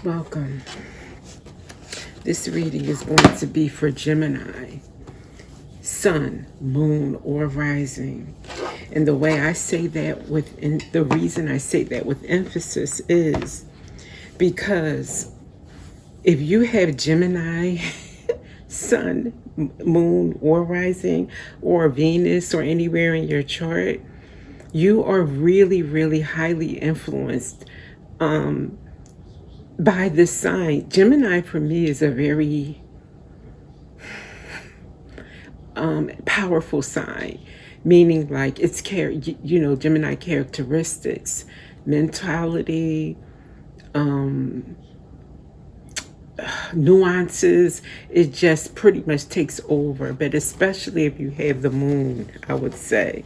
Welcome. This reading is going to be for Gemini, Sun, Moon, or Rising. And the way I say that the reason I say that with emphasis is because if you have Gemini, Sun, Moon, or Rising, or Venus, or anywhere in your chart, you are really, really highly influenced by this sign. Gemini for me is a very powerful sign, meaning like it's Gemini characteristics, mentality, nuances. It just pretty much takes over, but especially if you have the moon, I would say.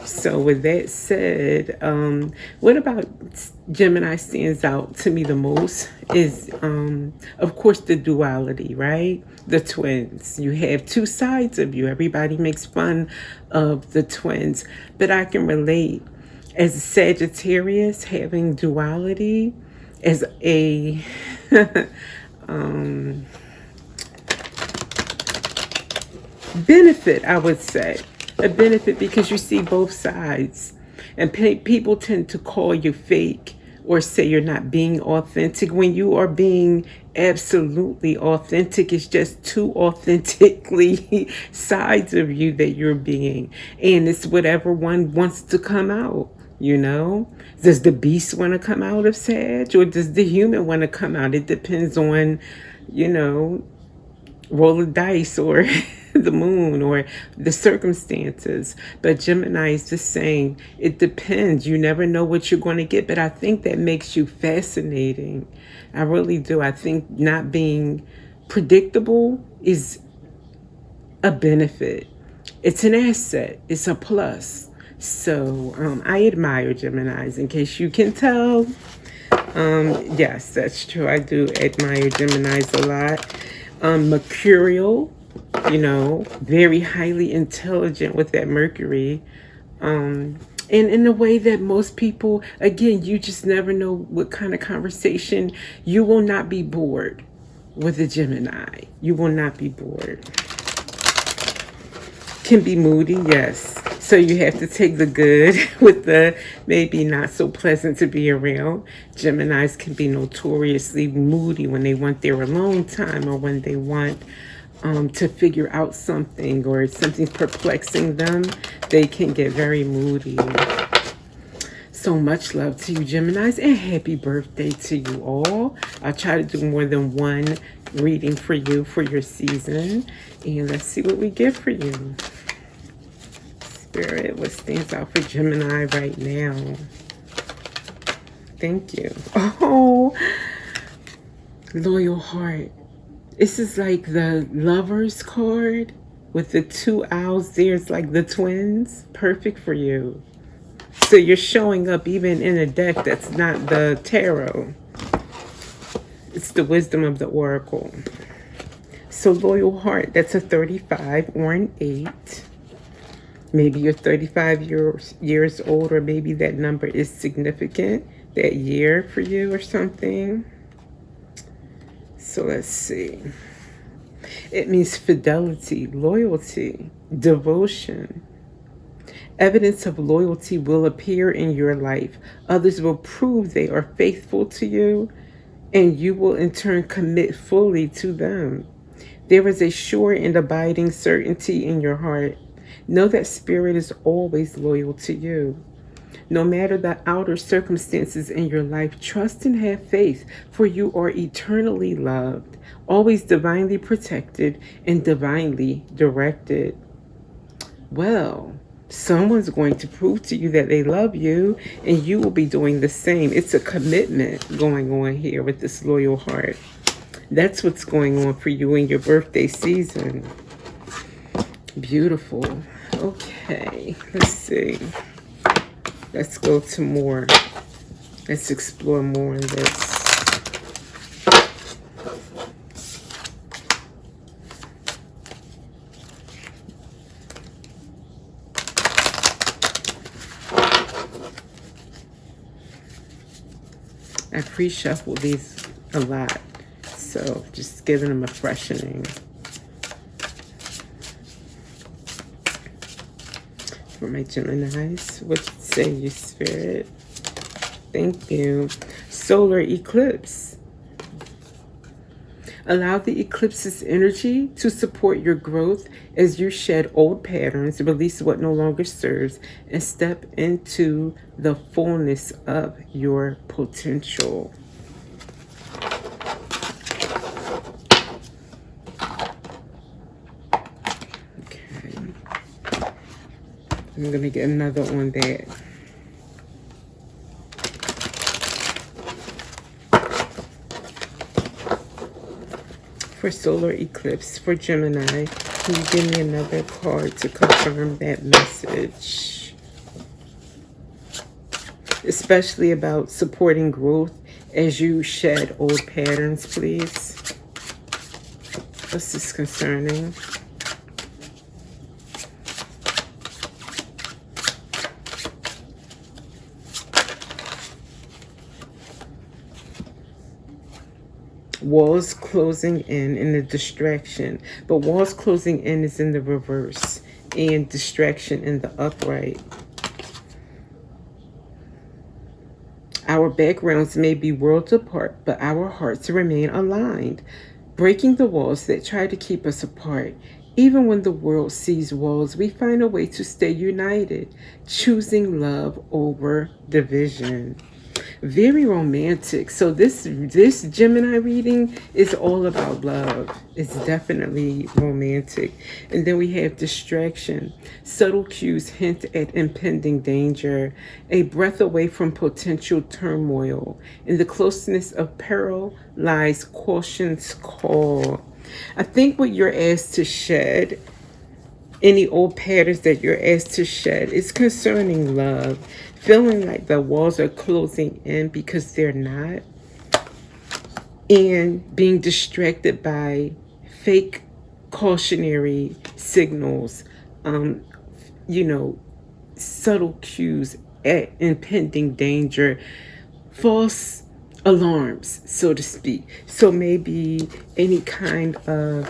So with that said, what about Gemini stands out to me the most is, of course, the duality, right? The twins. You have two sides of you. Everybody makes fun of the twins, but I can relate as a Sagittarius having duality as a benefit, I would say. A benefit because you see both sides. And people tend to call you fake or say you're not being authentic when you are being absolutely authentic. It's just two authentically sides of you that you're being. And it's whatever one wants to come out, you know? Does the beast want to come out of Sag, or does the human want to come out? It depends on, roll of dice or the moon or the circumstances. But Gemini is just saying it depends. You never know what you're going to get, but I think that makes you fascinating. I really do. I think not being predictable is a benefit. It's an asset. It's a plus. So I admire Geminis, in case you can tell. Yes, that's true. I do admire Geminis a lot. Mercurial, very highly intelligent with that Mercury. And in a way that most people, again, you just never know what kind of conversation. You will not be bored with a Gemini. You will not be bored. Can be moody, yes. So you have to take the good with the maybe not so pleasant to be around. Geminis can be notoriously moody when they want their alone time, or when they want to figure out something, or something's perplexing them. They can get very moody. So much love to you, Geminis, and happy birthday to you all. I'll try to do more than one reading for you for your season. And let's see what we get for you. Spirit, what stands out for Gemini right now? Thank you. Oh, loyal heart. This is like the Lovers card with the two owls there. It's like the twins. Perfect for you. So you're showing up even in a deck that's not the tarot. It's the wisdom of the oracle. So loyal heart, that's a 35 or an 8. Maybe you're 35 years old, or maybe that number is significant that year for you or something. So let's see. It means fidelity, loyalty, devotion. Evidence of loyalty will appear in your life. Others will prove they are faithful to you, and you will in turn commit fully to them. There is a sure and abiding certainty in your heart. Know that Spirit is always loyal to you. No matter the outer circumstances in your life, trust and have faith, for you are eternally loved, always divinely protected, and divinely directed. Well, someone's going to prove to you that they love you, and you will be doing the same. It's a commitment going on here with this loyal heart. That's what's going on for you in your birthday season. Beautiful. Okay, let's see. Let's go to more. Let's explore more in this. I pre-shuffled these a lot. So just giving them a freshening. For my Geminis, what say you, Spirit? Thank you. Solar eclipse. Allow the eclipse's energy to support your growth as you shed old patterns, release what no longer serves, and step into the fullness of your potential. Okay. I'm going to get another on that. For solar eclipse for Gemini, can you give me another card to confirm that message? Especially about supporting growth as you shed old patterns, please. What's this concerning? Walls closing in and the distraction. But walls closing in is in the reverse. And distraction in the upright. Our backgrounds may be worlds apart, but our hearts remain aligned, breaking the walls that try to keep us apart. Even when the world sees walls, we find a way to stay united, choosing love over division. Very romantic. So this Gemini reading is all about love. It's definitely romantic. And then we have distraction. Subtle cues hint at impending danger, a breath away from potential turmoil. In the closeness of peril lies caution's call. I think what you're asked to shed, any old patterns that you're asked to shed, is concerning love. Feeling like the walls are closing in because they're not. And being distracted by fake cautionary signals. You know, subtle cues at impending danger. False alarms, so to speak. So maybe any kind of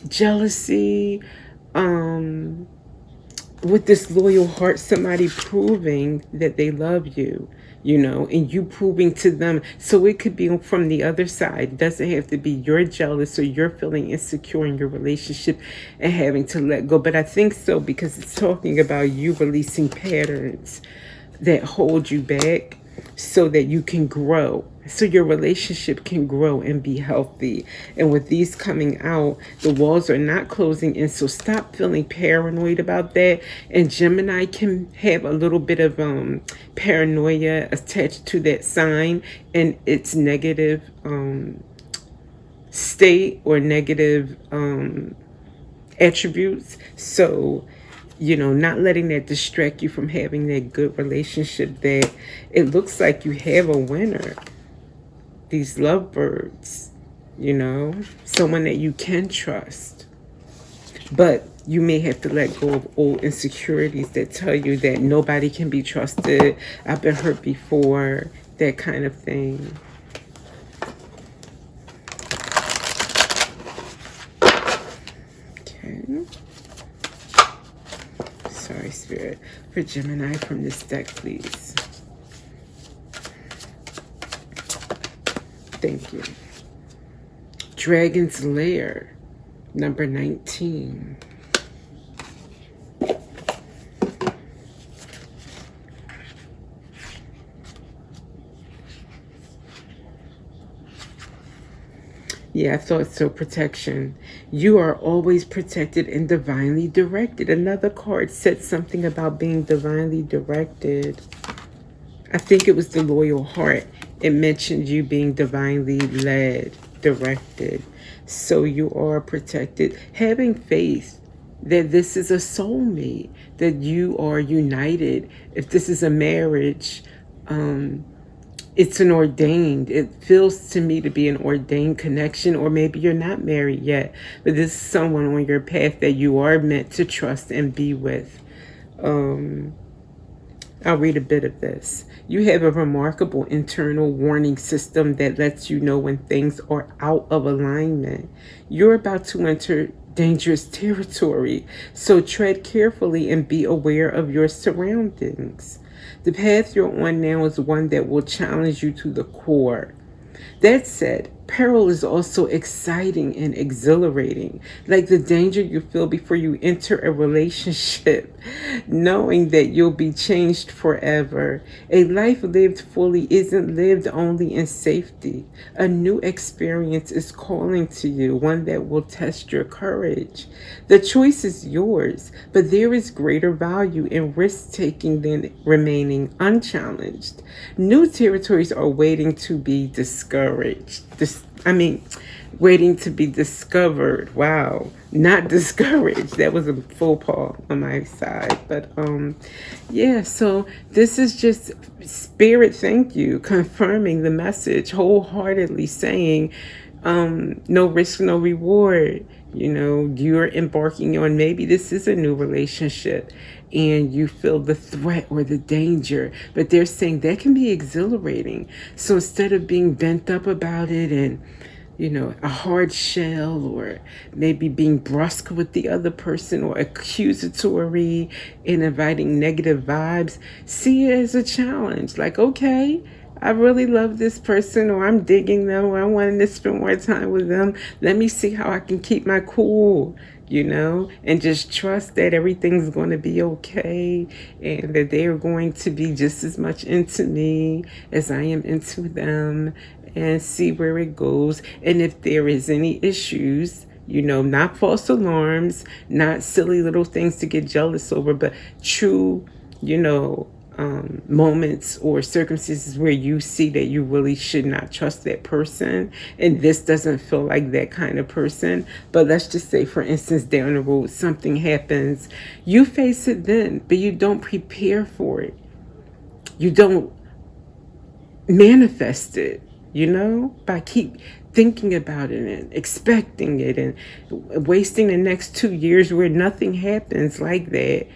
jealousy, with this loyal heart, somebody proving that they love you, you know, and you proving to them. So it could be from the other side. It doesn't have to be you're jealous or you're feeling insecure in your relationship and having to let go. But I think so because it's talking about you releasing patterns that hold you back so that you can grow, so your relationship can grow and be healthy. And with these coming out, the walls are not closing in, so stop feeling paranoid about that. And Gemini can have a little bit of paranoia attached to that sign and its negative state or negative attributes. So, you know, not letting that distract you from having that good relationship that it looks like you have a winner. These lovebirds, you know, someone that you can trust. But you may have to let go of old insecurities that tell you that nobody can be trusted. I've been hurt before, that kind of thing. Okay. Sorry, Spirit. For Gemini from this deck, please. Thank you. Dragon's Lair, number 19. Yeah, I thought so. Protection. You are always protected and divinely directed. Another card said something about being divinely directed. I think it was the loyal heart. It mentioned you being divinely led, directed. So you are protected. Having faith that this is a soulmate, that you are united. If this is a marriage, it's an ordained. It feels to me to be an ordained connection, or maybe you're not married yet, but this is someone on your path that you are meant to trust and be with. I'll read a bit of this. You have a remarkable internal warning system that lets you know when things are out of alignment. You're about to enter dangerous territory, so tread carefully and be aware of your surroundings. The path you're on now is one that will challenge you to the core. That said, peril is also exciting and exhilarating, like the danger you feel before you enter a relationship, knowing that you'll be changed forever. A life lived fully isn't lived only in safety. A new experience is calling to you, one that will test your courage. The choice is yours, but there is greater value in risk taking than remaining unchallenged. New territories are waiting to be discouraged. Waiting to be discovered. Wow, not discouraged. That was a faux pas on my side. But yeah, so this is just spirit, thank you, confirming the message, wholeheartedly saying, no risk, no reward. You know, you're embarking on, maybe this is a new relationship and you feel the threat or the danger, but they're saying that can be exhilarating. So instead of being bent up about it and, you know, a hard shell, or maybe being brusque with the other person or accusatory and inviting negative vibes, see it as a challenge. Like, okay, I really love this person, or I'm digging them, or I wanted to spend more time with them. Let me see how I can keep my cool, you know, and just trust that everything's going to be okay and that they are going to be just as much into me as I am into them, and see where it goes. And if there is any issues, you know, not false alarms, not silly little things to get jealous over, but true, you know, moments or circumstances where you see that you really should not trust that person, and this doesn't feel like that kind of person. But let's just say, for instance, down the road something happens, you face it then, but you don't prepare for it, you don't manifest it, you know, by keep thinking about it and expecting it and wasting the next 2 years where nothing happens like that,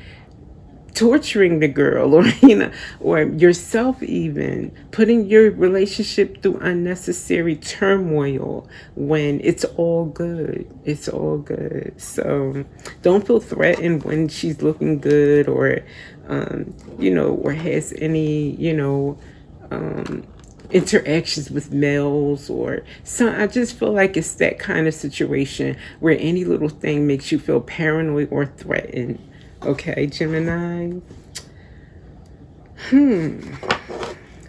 torturing the girl, or you know, or yourself, even putting your relationship through unnecessary turmoil when it's all good. It's all good. So don't feel threatened when she's looking good, or you know, or has any, you know, interactions with males, or so. I just feel like it's that kind of situation where any little thing makes you feel paranoid or threatened. Okay, Gemini.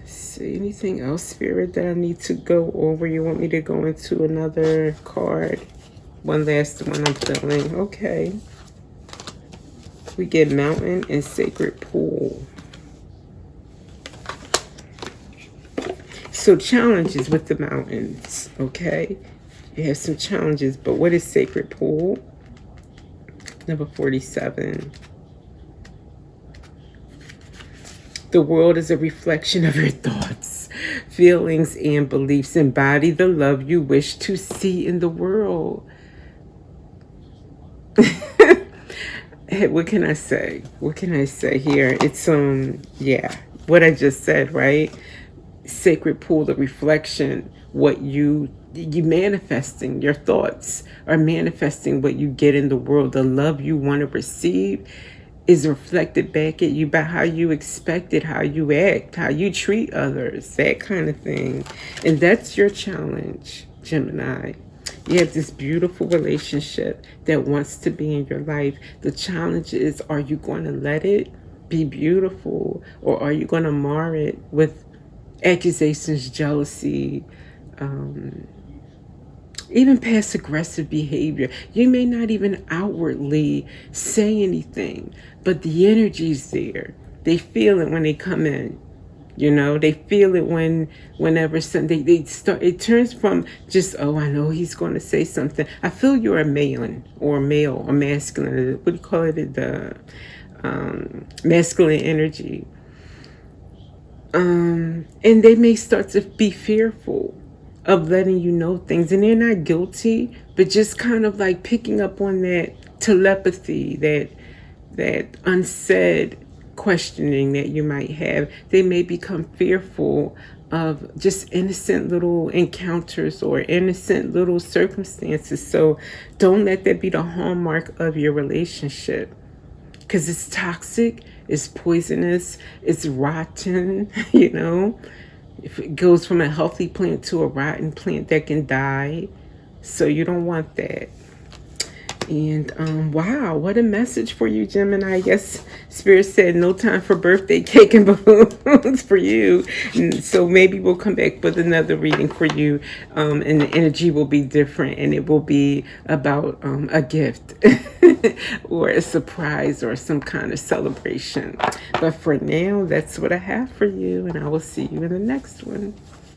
See, anything else, Spirit, that I need to go over? You want me to go into another card? One last one I'm feeling. Okay. We get Mountain and Sacred Pool. So challenges with the mountains, okay? You have some challenges, but what is Sacred Pool? Number 47. The world is a reflection of your thoughts, feelings, and beliefs. Embody the love you wish to see in the world. What can I say? What can I say here? It's yeah, what I just said, right? Sacred Pool, the reflection, what you manifesting, your thoughts are manifesting what you get in the world. The love you want to receive is reflected back at you by how you expect it, how you act, how you treat others, that kind of thing. And that's your challenge, Gemini. You have this beautiful relationship that wants to be in your life. The challenge is, are you going to let it be beautiful, or are you going to mar it with accusations, jealousy, even passive aggressive behavior? You may not even outwardly say anything, but the energy's there. They feel it when they come in. You know, they feel it whenever they start. It turns from just, oh, I know he's going to say something. I feel you're a male or masculine. What do you call it? The masculine energy. And they may start to be fearful of letting you know things, and they're not guilty, but just kind of like picking up on that telepathy, that unsaid questioning that you might have. They may become fearful of just innocent little encounters or innocent little circumstances. So don't let that be the hallmark of your relationship, because it's toxic, it's poisonous, it's rotten, you know. If it goes from a healthy plant to a rotten plant that can die. So you don't want that. And wow, what a message for you, Gemini. I guess Spirit said no time for birthday cake and balloons for you. And so maybe we'll come back with another reading for you, and the energy will be different, and it will be about a gift or a surprise or some kind of celebration. But for now, that's what I have for you, and I will see you in the next one.